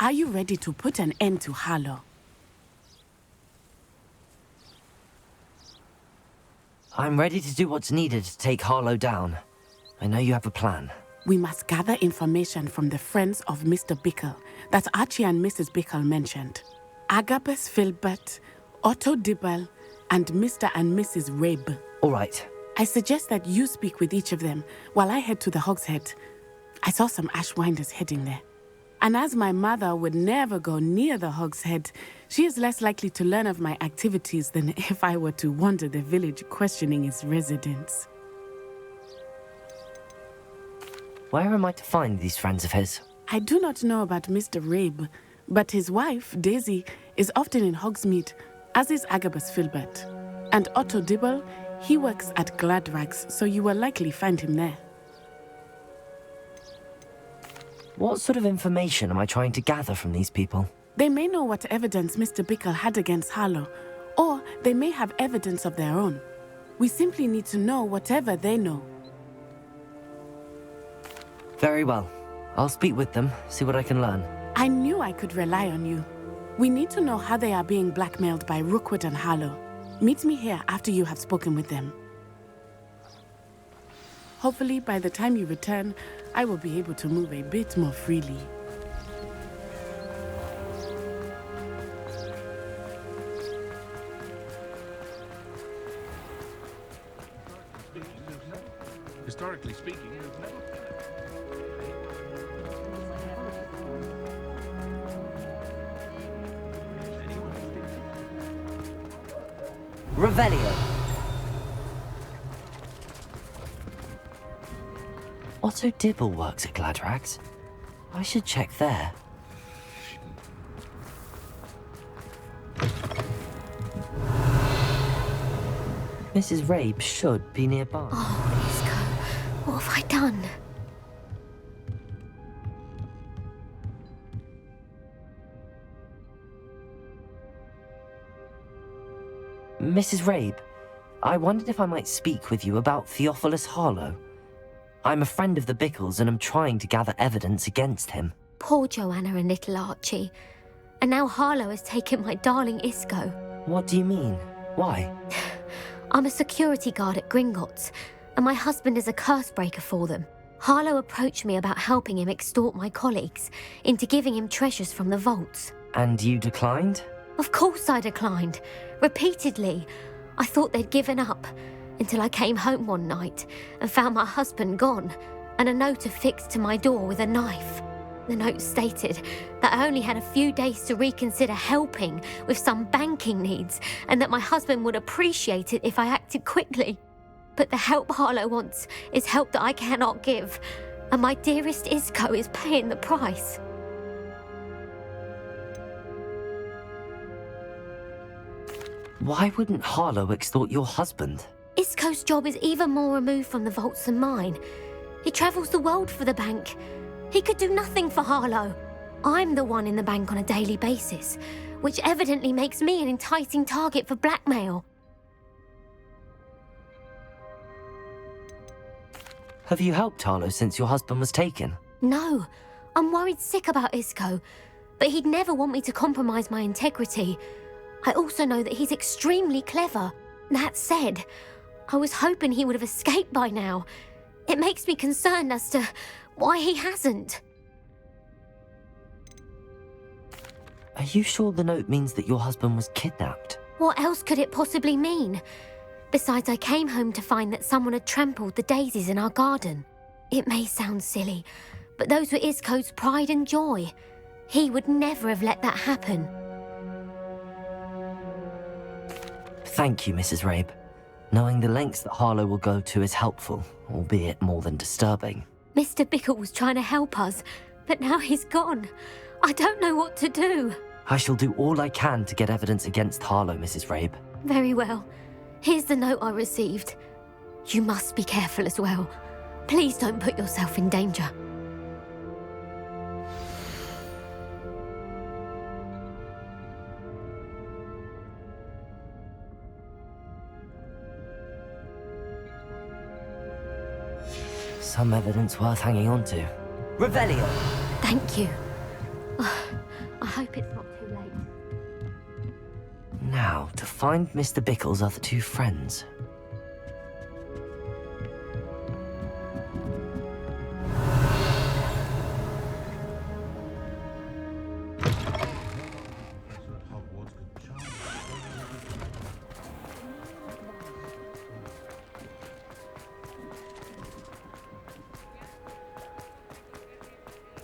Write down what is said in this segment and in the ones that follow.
Are you ready to put an end to Harlow? I'm ready to do what's needed to take Harlow down. I know you have a plan. We must gather information from the friends of Mr. Bickle that Archie and Mrs. Bickle mentioned. Agabus Filbert, Otto Dibble, and Mr. and Mrs. Rabe. All right. I suggest that you speak with each of them while I head to the Hogshead. I saw some Ashwinders heading there. And as my mother would never go near the Hogshead, she is less likely to learn of my activities than if I were to wander the village questioning its residents. Where am I to find these friends of his? I do not know about Mr. Rabe, but his wife, Daisy, is often in Hogsmeade, as is Agabus Filbert. And Otto Dibble, he works at Gladrags, so you will likely find him there. What sort of information am I trying to gather from these people? They may know what evidence Mr. Bickle had against Harlow, or they may have evidence of their own. We simply need to know whatever they know. Very well. I'll speak with them, see what I can learn. I knew I could rely on you. We need to know how they are being blackmailed by Rookwood and Harlow. Meet me here after you have spoken with them. Hopefully, by the time you return, I will be able to move a bit more freely. Historically speaking, there's never been Revelio! Otto Dibble works at Gladrags. I should check there. Mrs. Rabe should be nearby. Oh, Isco, what have I done? Mrs. Rabe, I wondered if I might speak with you about Theophilus Harlow. I'm a friend of the Bickles and I'm trying to gather evidence against him. Poor Joanna and little Archie. And now Harlow has taken my darling Isco. What do you mean? Why? I'm a security guard at Gringotts, and my husband is a curse breaker for them. Harlow approached me about helping him extort my colleagues into giving him treasures from the vaults. And you declined? Of course I declined. Repeatedly. I thought they'd given up, until I came home one night and found my husband gone, and a note affixed to my door with a knife. The note stated that I only had a few days to reconsider helping with some banking needs, and that my husband would appreciate it if I acted quickly. But the help Harlow wants is help that I cannot give, and my dearest Isco is paying the price. Why wouldn't Harlow extort your husband? Isco's job is even more removed from the vaults than mine. He travels the world for the bank. He could do nothing for Harlow. I'm the one in the bank on a daily basis, which evidently makes me an enticing target for blackmail. Have you helped Harlow since your husband was taken? No, I'm worried sick about Isco, but he'd never want me to compromise my integrity. I also know that he's extremely clever. That said, I was hoping he would have escaped by now. It makes me concerned as to why he hasn't. Are you sure the note means that your husband was kidnapped? What else could it possibly mean? Besides, I came home to find that someone had trampled the daisies in our garden. It may sound silly, but those were Isco's pride and joy. He would never have let that happen. Thank you, Mrs. Rabe. Knowing the lengths that Harlow will go to is helpful, albeit more than disturbing. Mr. Bickle was trying to help us, but now he's gone. I don't know what to do. I shall do all I can to get evidence against Harlow, Mrs. Rabe. Very well. Here's the note I received. You must be careful as well. Please don't put yourself in danger. Some evidence worth hanging on to. Revelio! Thank you. hope it's not too late. Now, to find Mr. Bickle's other two friends. Hogwarts could charm.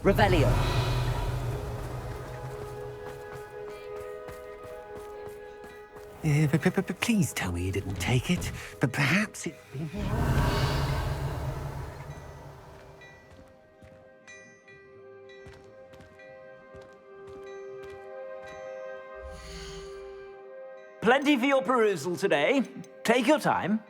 Revelio. Please tell me you didn't take it. But perhaps it... Plenty for your perusal today. Take your time.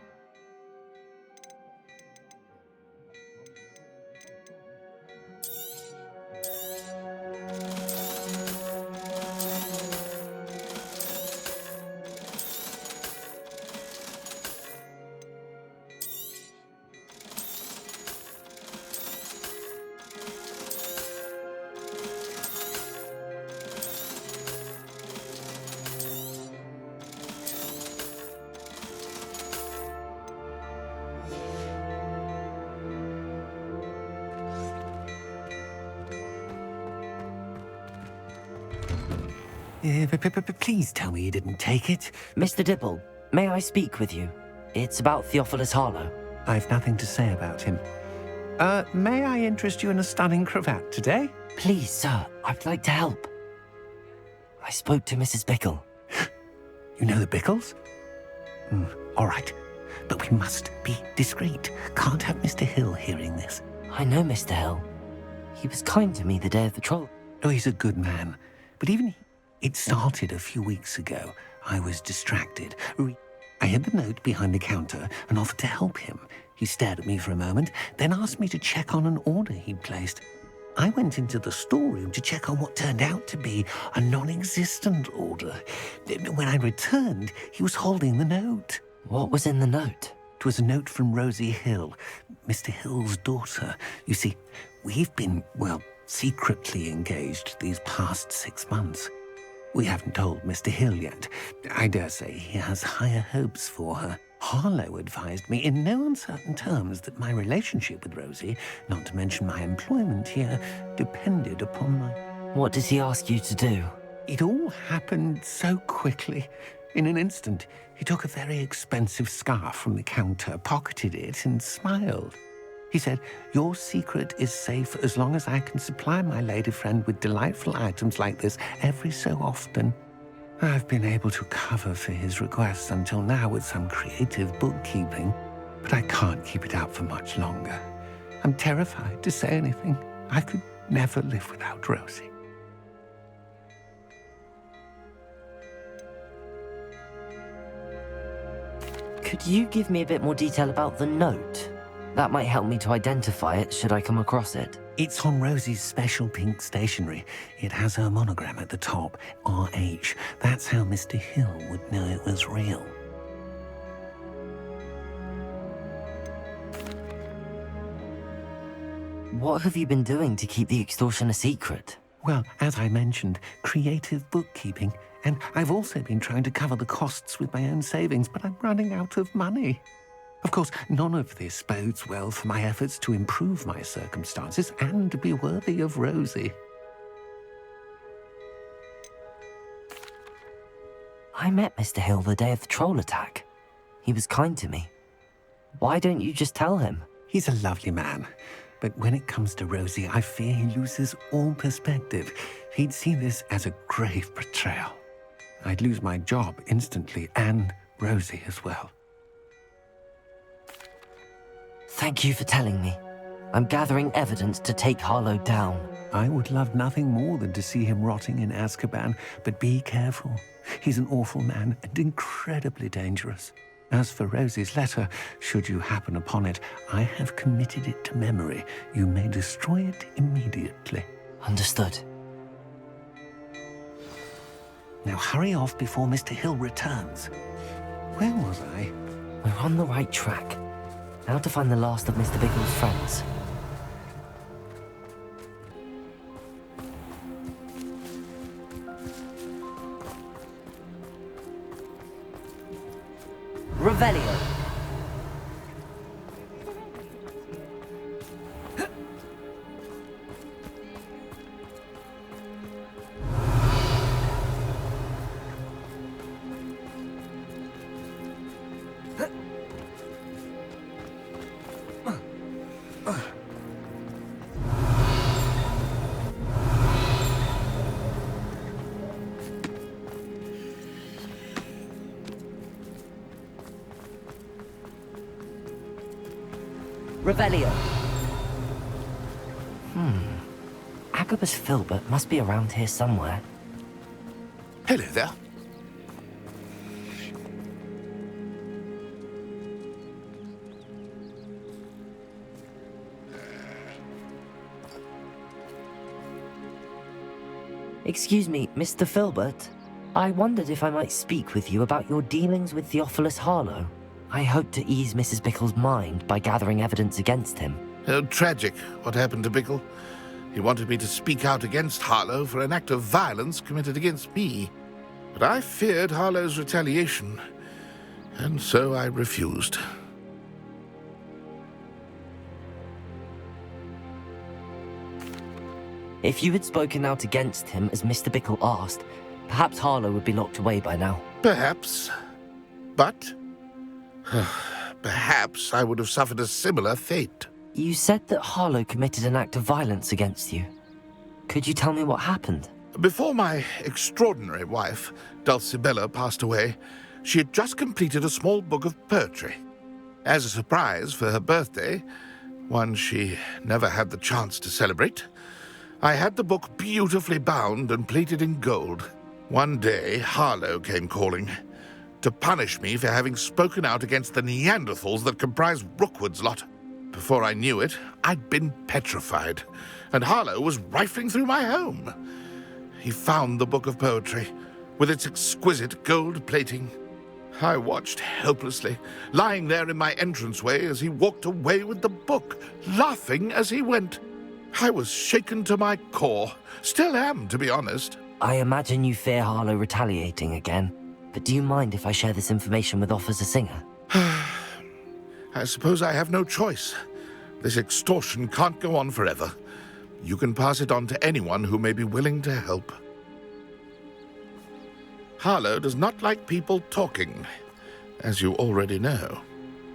Please tell me you didn't take it. Mr. Dibble, may I speak with you? It's about Theophilus Harlow. I've nothing to say about him. May I interest you in a stunning cravat today? Please, sir, I'd like to help. I spoke to Mrs. Bickle. You know the Bickles? All right. But we must be discreet. Can't have Mr. Hill hearing this. I know Mr. Hill. He was kind to me the day of the troll. Oh, he's a good man. But even it started a few weeks ago. I was distracted. I hid the note behind the counter and offered to help him. He stared at me for a moment, then asked me to check on an order he'd placed. I went into the storeroom to check on what turned out to be a non-existent order. When I returned, he was holding the note. What was in the note? It was a note from Rosie Hill, Mr. Hill's daughter. You see, we've been, well, secretly engaged these past 6 months. We haven't told Mr. Hill yet. I dare say he has higher hopes for her. Harlow advised me in no uncertain terms that my relationship with Rosie, not to mention my employment here, depended upon my... What did he ask you to do? It all happened so quickly. In an instant, he took a very expensive scarf from the counter, pocketed it, and smiled. He said, "Your secret is safe as long as I can supply my lady friend with delightful items like this every so often." I've been able to cover for his requests until now with some creative bookkeeping, but I can't keep it up for much longer. I'm terrified to say anything. I could never live without Rosie. Could you give me a bit more detail about the note? That might help me to identify it should I come across it. It's on Rosie's special pink stationery. It has her monogram at the top, RH. That's how Mr. Hill would know it was real. What have you been doing to keep the extortion a secret? Well, as I mentioned, creative bookkeeping. And I've also been trying to cover the costs with my own savings, but I'm running out of money. Of course, none of this bodes well for my efforts to improve my circumstances and to be worthy of Rosie. I met Mr. Hill the day of the troll attack. He was kind to me. Why don't you just tell him? He's a lovely man. But when it comes to Rosie, I fear he loses all perspective. He'd see this as a grave betrayal. I'd lose my job instantly, and Rosie as well. Thank you for telling me. I'm gathering evidence to take Harlow down. I would love nothing more than to see him rotting in Azkaban, but be careful. He's an awful man and incredibly dangerous. As for Rosie's letter, should you happen upon it, I have committed it to memory. You may destroy it immediately. Understood. Now hurry off before Mr. Hill returns. Where was I? We're on the right track. Now to find the last of Mr. Bickle's friends. Revelio. Revelio. Agabus Filbert must be around here somewhere. Hello there. Excuse me, Mr. Filbert. I wondered if I might speak with you about your dealings with Theophilus Harlow. I hope to ease Mrs. Bickle's mind by gathering evidence against him. Oh, tragic what happened to Bickle. He wanted me to speak out against Harlow for an act of violence committed against me. But I feared Harlow's retaliation, and so I refused. If you had spoken out against him as Mr. Bickle asked, perhaps Harlow would be locked away by now. Perhaps. But perhaps I would have suffered a similar fate. You said that Harlow committed an act of violence against you. Could you tell me what happened? Before my extraordinary wife, Dulcibella, passed away, she had just completed a small book of poetry. As a surprise for her birthday, one she never had the chance to celebrate, I had the book beautifully bound and plated in gold. One day, Harlow came calling to punish me for having spoken out against the Neanderthals that comprise Rookwood's lot. Before I knew it, I'd been petrified, and Harlow was rifling through my home. He found the book of poetry, with its exquisite gold plating. I watched helplessly, lying there in my entranceway as he walked away with the book, laughing as he went. I was shaken to my core. Still am, to be honest. I imagine you fear Harlow retaliating again, but do you mind if I share this information with Officer Singer? I suppose I have no choice. This extortion can't go on forever. You can pass it on to anyone who may be willing to help. Harlow does not like people talking, as you already know.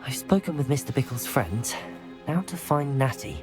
I've spoken with Mr. Bickle's friends. Now to find Natty.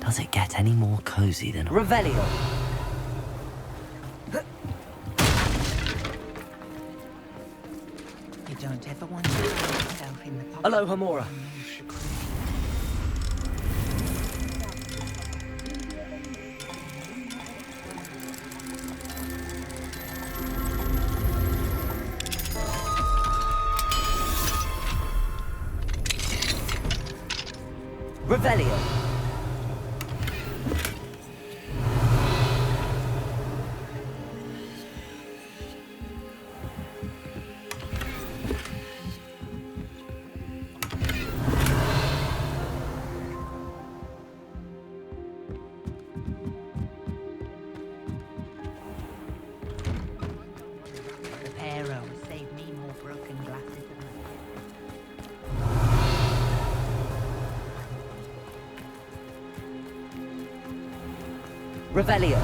Does it get any more cozy than Revelio? You don't ever want to find yourself in the pocket. Hello, Hamora. Revelio. Reparo will save me more broken glasses than Revelio.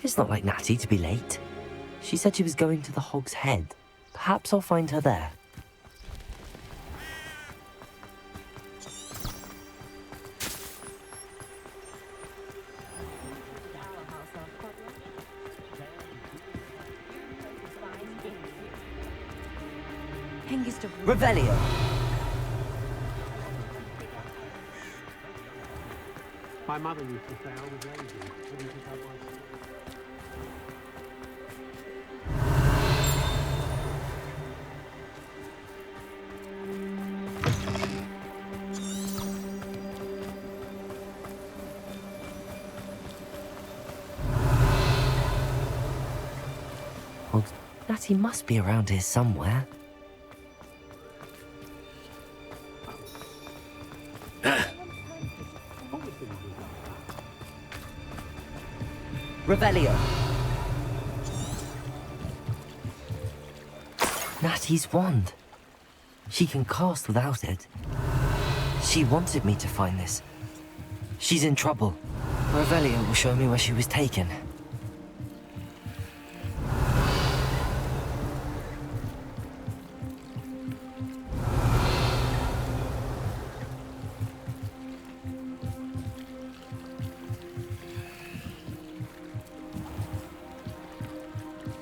It's not like Natty to be late. She said she was going to the Hog's Head. Perhaps I'll find her there. Revelio. My mother used to say I was lazy. What do you think I was? Well, Natty must be around here somewhere. Revelio. Natty's wand. She can cast without it. She wanted me to find this. She's in trouble. Revelio will show me where she was taken.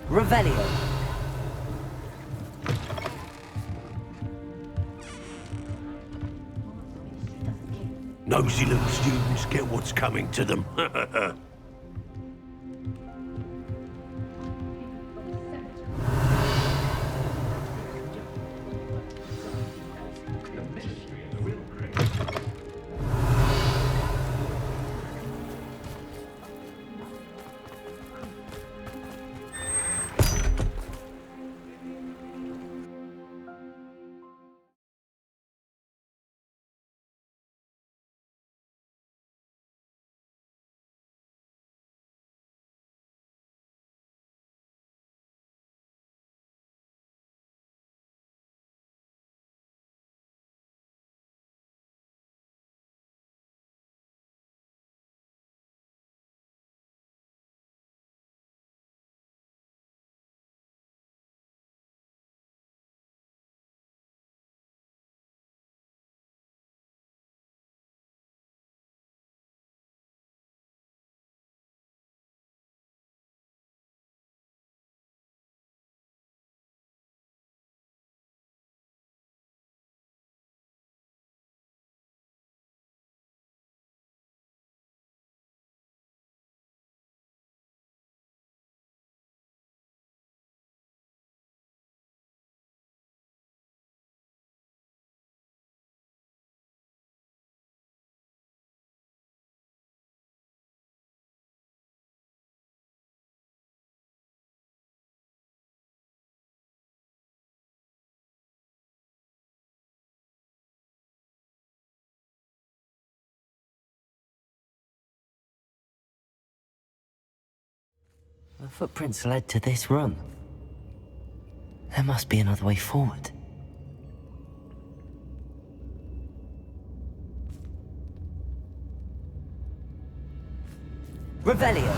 Revelio. Nosy little students get what's coming to them. The footprints led to this room. There must be another way forward. Revelio!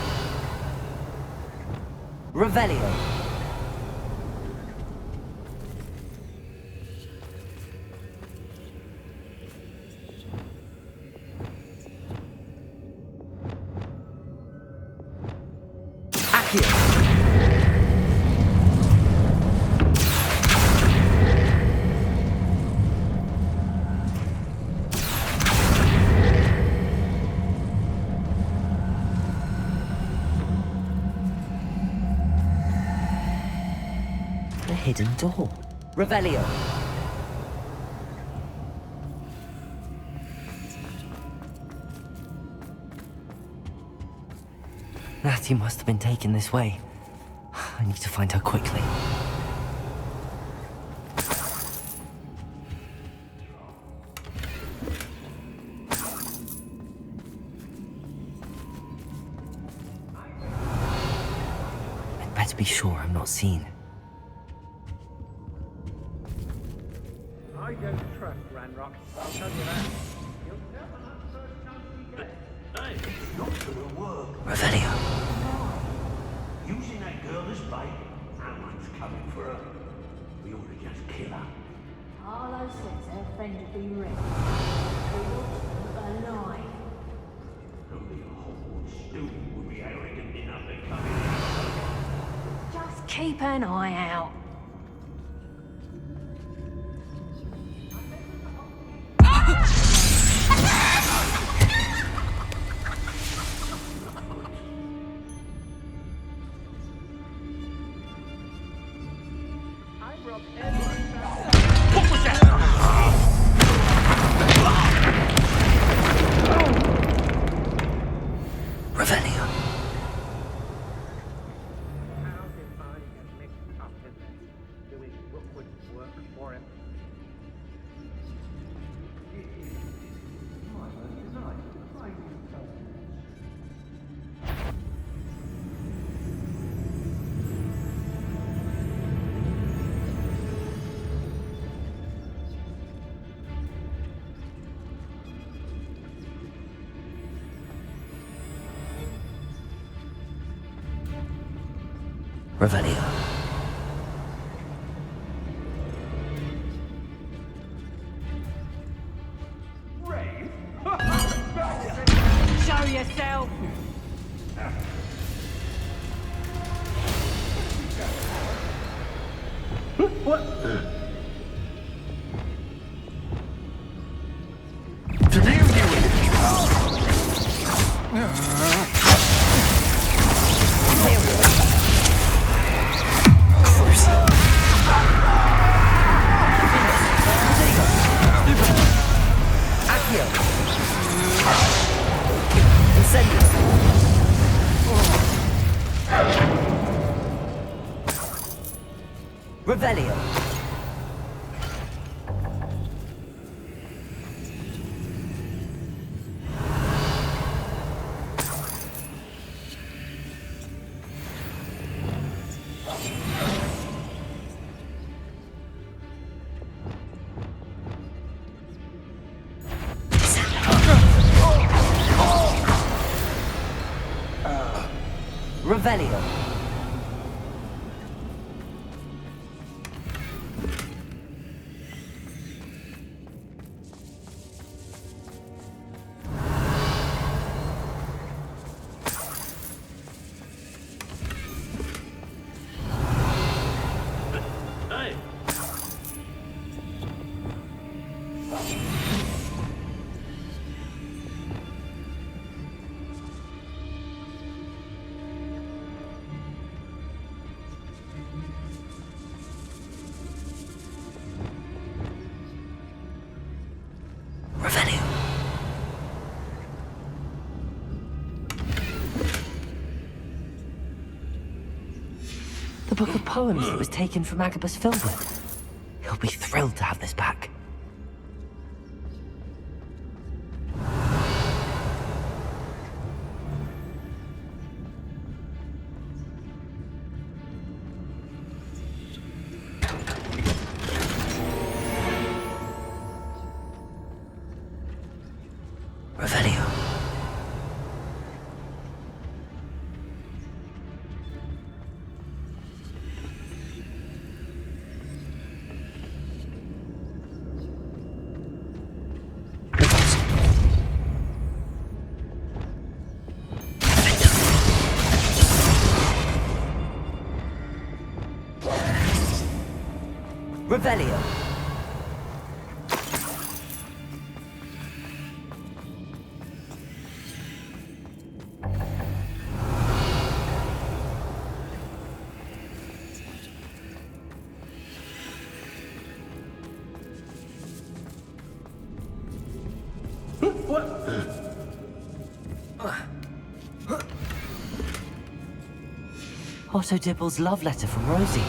Revelio! The hidden door. Revelio! Natty must have been taken this way. I need to find her quickly. I'd better be sure I'm not seen. I don't trust Ranrock, I'll tell you that. You'll never have first chance you get. Hey, it's not gonna work. Revelio. Using that girl as bait, Alan's coming for her. We ought to just kill her. Harlow says her friend will be ready. He wants them alive. Only a Hogwarts student would be arrogant enough to come in. Just keep an eye out. Revelio. How did I get mixed up in this? Doing Rookwood work for him? Revelio. Show yourself. To deal with Revelio. Revelio. Hey! Revelio. The book of poems that was taken from Agabus Filbert. He'll be thrilled to have this back. Revelio. Revelio. Otto Dibble's love letter from Rosie.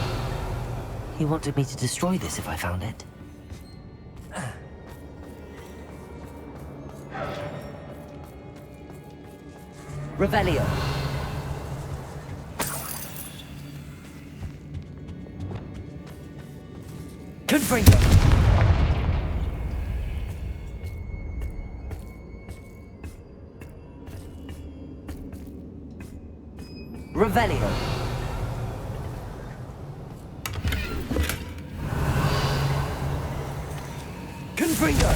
He wanted me to destroy this if I found it. Revelio. Confringo. Revelio. Confringo.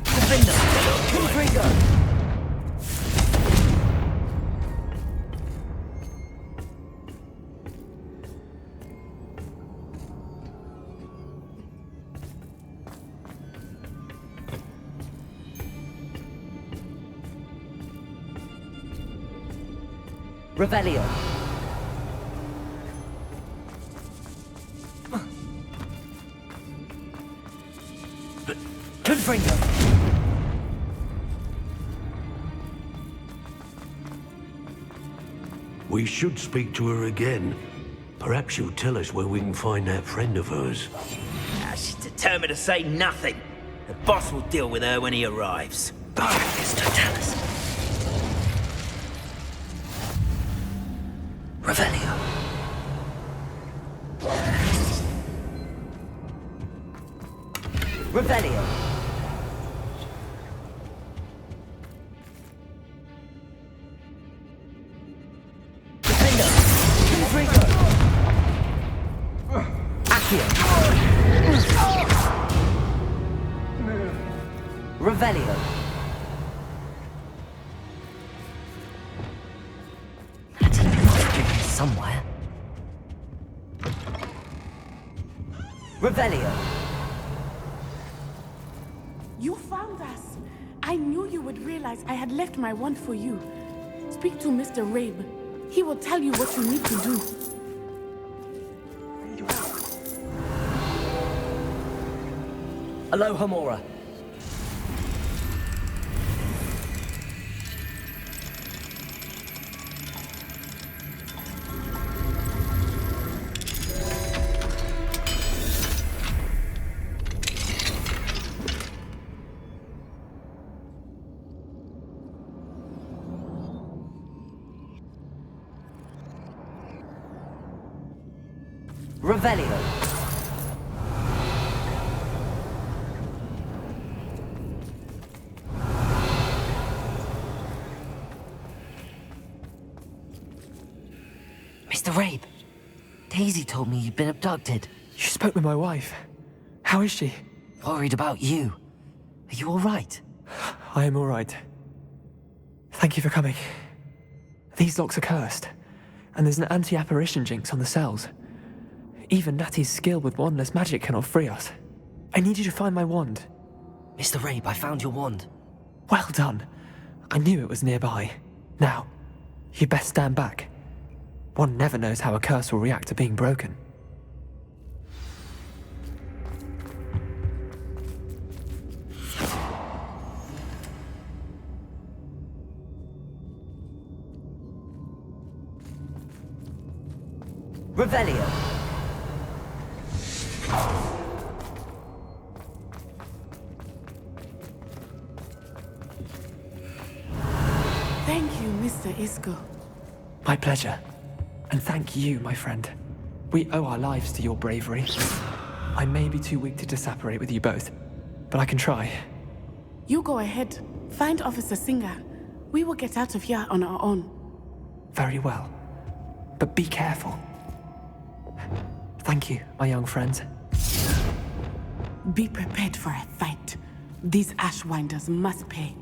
Confringo. Confringo. Revelio. Confringo. We should speak to her again. Perhaps she'll tell us where we can find that friend of hers. She's determined to say nothing. The boss will deal with her when he arrives. Totalis. Revelio. Revelio. Defender. Confringo. Accio. Revelio. Somewhere. Revelio. You found us. I knew you would realize I had left my wand for you. Speak to Mr. Rabe. He will tell you what you need to do. Aloha Mora. Revelio. Mr. Rabe, Daisy told me you'd been abducted. You spoke with my wife. How is she? Worried about you. Are you all right? I am all right. Thank you for coming. These locks are cursed, and there's an anti-apparition jinx on the cells. Even Natty's skill with wandless magic cannot free us. I need you to find my wand. Mr. Rabe, I found your wand. Well done. I knew it was nearby. Now, you best stand back. One never knows how a curse will react to being broken. Revelio. Thank you, Mr. Isco. My pleasure. And thank you, my friend. We owe our lives to your bravery. I may be too weak to disapparate with you both, but I can try. You go ahead. Find Officer Singer. We will get out of here on our own. Very well. But be careful. Thank you, my young friends. Be prepared for a fight. These Ashwinders must pay.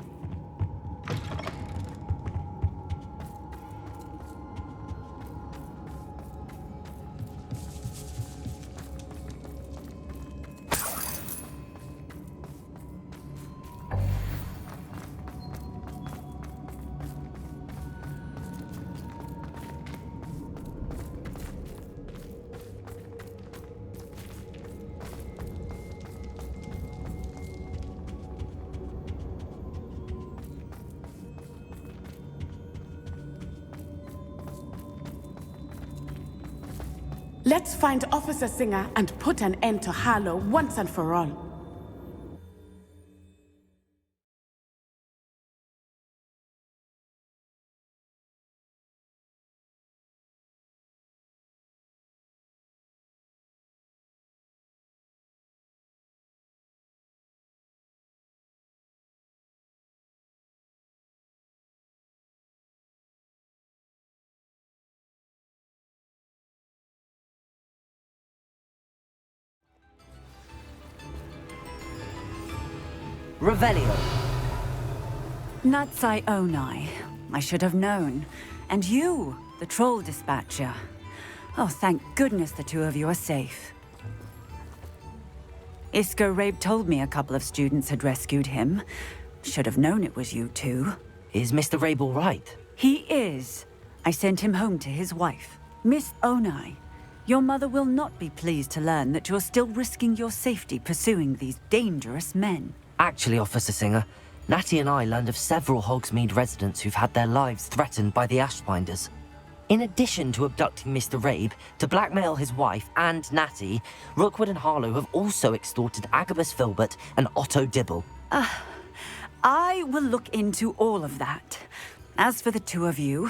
Let's find Officer Singer and put an end to Harlow once and for all. Revelio. Natsai Onai. I should have known. And you, the troll dispatcher. Oh, thank goodness the two of you are safe. Isco Rabe told me a couple of students had rescued him. Should have known it was you two. Is Mr. Rabe all right? He is. I sent him home to his wife. Miss Onai, your mother will not be pleased to learn that you're still risking your safety pursuing these dangerous men. Actually, Officer Singer, Natty and I learned of several Hogsmeade residents who've had their lives threatened by the Ashwinders. In addition to abducting Mr. Rabe to blackmail his wife and Natty, Rookwood and Harlow have also extorted Agabus Filbert and Otto Dibble. I will look into all of that. As for the two of you,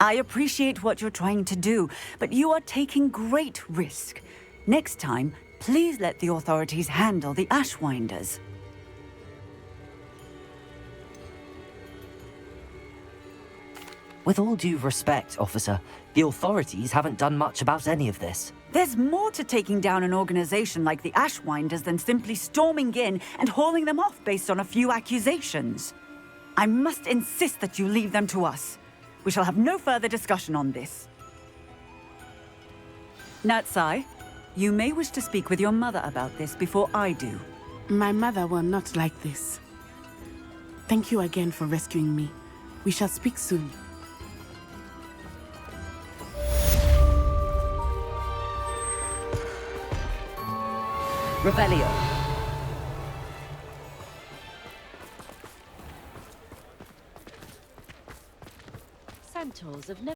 I appreciate what you're trying to do, but you are taking great risk. Next time, please let the authorities handle the Ashwinders. With all due respect, officer, the authorities haven't done much about any of this. There's more to taking down an organization like the Ashwinders than simply storming in and hauling them off based on a few accusations. I must insist that you leave them to us. We shall have no further discussion on this. Natsai, you may wish to speak with your mother about this before I do. My mother will not like this. Thank you again for rescuing me. We shall speak soon. Revelio. Centaurs have never